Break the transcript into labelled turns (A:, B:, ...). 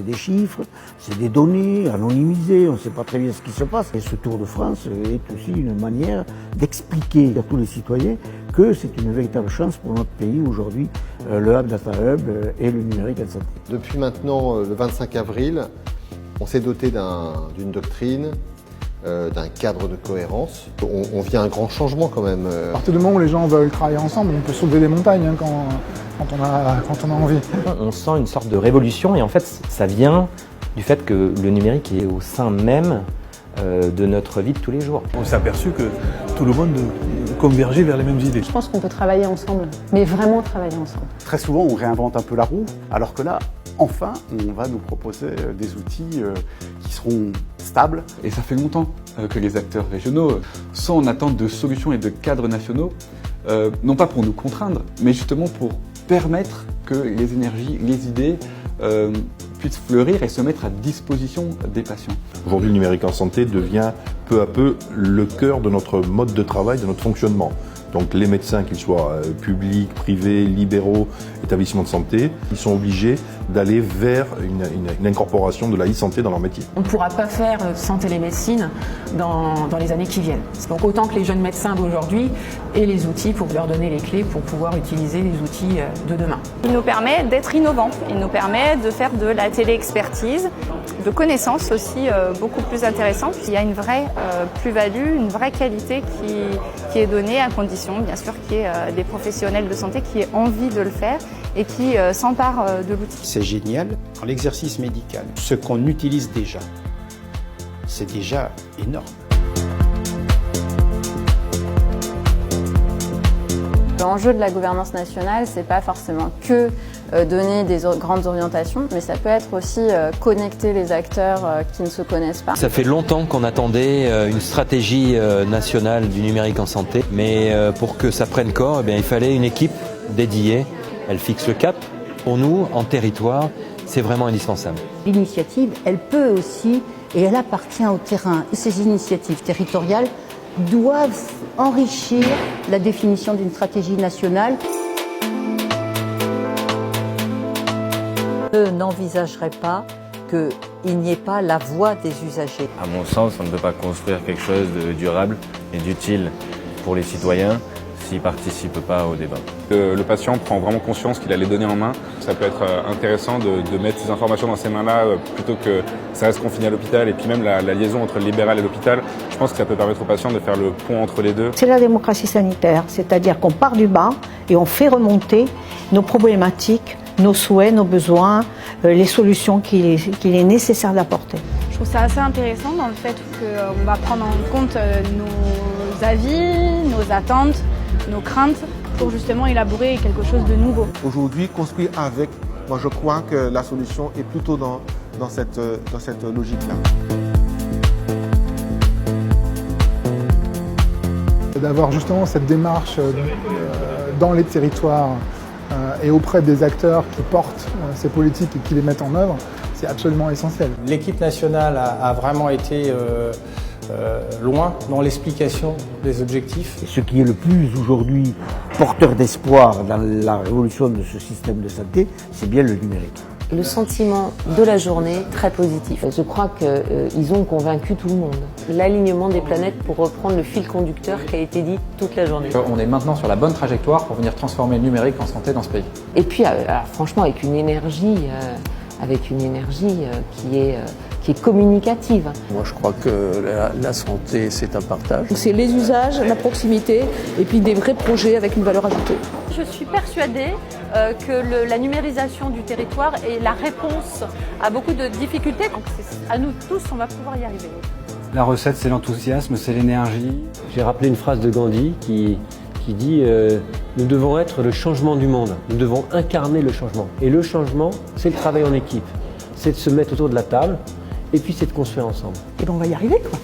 A: c'est des chiffres, c'est des données anonymisées, on ne sait pas très bien ce qui se passe. Et ce Tour de France est aussi une manière d'expliquer à tous les citoyens que c'est une véritable chance pour notre pays aujourd'hui, le Hub Data Hub et le numérique en santé.
B: Depuis maintenant le 25 avril, on s'est doté d'une doctrine, d'un cadre de cohérence. On vit un grand changement quand même.
C: À partir du moment où les gens veulent travailler ensemble, on peut soulever des montagnes hein, quand on a envie.
D: On sent une sorte de révolution et en fait ça vient du fait que le numérique est au sein même de notre vie de tous les jours.
E: On s'est aperçu que tout le monde convergeait vers les mêmes idées.
F: Je pense qu'on peut travailler ensemble, mais vraiment travailler ensemble.
G: Très souvent on réinvente un peu la roue, alors que là, enfin, on va nous proposer des outils qui seront stables.
H: Et ça fait longtemps que les acteurs régionaux sont en attente de solutions et de cadres nationaux, non pas pour nous contraindre, mais justement pour permettre que les énergies, les idées puissent fleurir et se mettre à disposition des patients.
I: Aujourd'hui, le numérique en santé devient peu à peu le cœur de notre mode de travail, de notre fonctionnement. Donc les médecins, qu'ils soient publics, privés, libéraux, établissements de santé, ils sont obligés d'aller vers une incorporation de la e-santé dans leur métier.
F: On ne pourra pas faire sans télémédecine dans les années qui viennent. Donc autant que les jeunes médecins d'aujourd'hui aient les outils pour leur donner les clés pour pouvoir utiliser les outils de demain.
J: Il nous permet d'être innovants, il nous permet de faire de la téléexpertise, de connaissances aussi beaucoup plus intéressantes. Il y a une vraie plus-value, une vraie qualité qui est donnée à condition bien sûr qu'il y ait des professionnels de santé qui aient envie de le faire et qui s'emparent de l'outil.
K: C'est génial dans l'exercice médical. Ce qu'on utilise déjà, c'est déjà énorme.
L: L'enjeu de la gouvernance nationale, c'est pas forcément que donner des grandes orientations, mais ça peut être aussi connecter les acteurs qui ne se connaissent pas.
D: Ça fait longtemps qu'on attendait une stratégie nationale du numérique en santé, mais pour que ça prenne corps, eh bien, il fallait une équipe dédiée. Elle fixe le cap. Pour nous, en territoire, c'est vraiment indispensable.
M: L'initiative, elle peut aussi, et elle appartient au terrain. Ces initiatives territoriales doivent enrichir la définition d'une stratégie nationale.
N: Je n'envisagerais pas qu'il n'y ait pas la voix des usagers.
O: À mon sens, on ne peut pas construire quelque chose de durable et d'utile pour les citoyens s'ils ne participent pas au débat.
P: Le patient prend vraiment conscience qu'il a les données en main. Ça peut être intéressant de mettre ces informations dans ses mains-là plutôt que ça reste confiné à l'hôpital. Et puis même la liaison entre le libéral et l'hôpital, je pense que ça peut permettre aux patients de faire le pont entre les deux.
M: C'est la démocratie sanitaire, c'est-à-dire qu'on part du bas et on fait remonter nos problématiques, nos souhaits, nos besoins, les solutions qu'il est nécessaire d'apporter.
J: Je trouve ça assez intéressant dans le fait qu'on va prendre en compte nos avis, nos attentes, nos craintes pour justement élaborer quelque chose de nouveau.
Q: Aujourd'hui, construire avec, moi je crois que la solution est plutôt dans cette logique-là.
C: D'avoir justement cette démarche dans les territoires et auprès des acteurs qui portent ces politiques et qui les mettent en œuvre, c'est absolument essentiel.
K: L'équipe nationale a vraiment été loin dans l'explication des objectifs.
A: Et ce qui est le plus aujourd'hui porteur d'espoir dans la révolution de ce système de santé, c'est bien le numérique.
R: Le sentiment de la journée, très positif. Je crois qu'ils ont convaincu tout le monde. L'alignement des planètes pour reprendre le fil conducteur qui a été dit toute la journée.
S: On est maintenant sur la bonne trajectoire pour venir transformer le numérique en santé dans ce pays.
R: Et puis, alors, franchement, avec une énergie qui est communicative.
T: Moi, je crois que la santé, c'est un partage.
B: C'est les usages, la proximité et puis des vrais projets avec une valeur ajoutée.
J: Je suis persuadée que la numérisation du territoire est la réponse à beaucoup de difficultés. Donc, à nous tous, on va pouvoir y arriver.
E: La recette, c'est l'enthousiasme, c'est l'énergie.
I: J'ai rappelé une phrase de Gandhi qui dit nous devons être le changement du monde, nous devons incarner le changement. Et le changement, c'est le travail en équipe, c'est de se mettre autour de la table et puis c'est de construire ensemble.
B: Et bien on va y arriver quoi.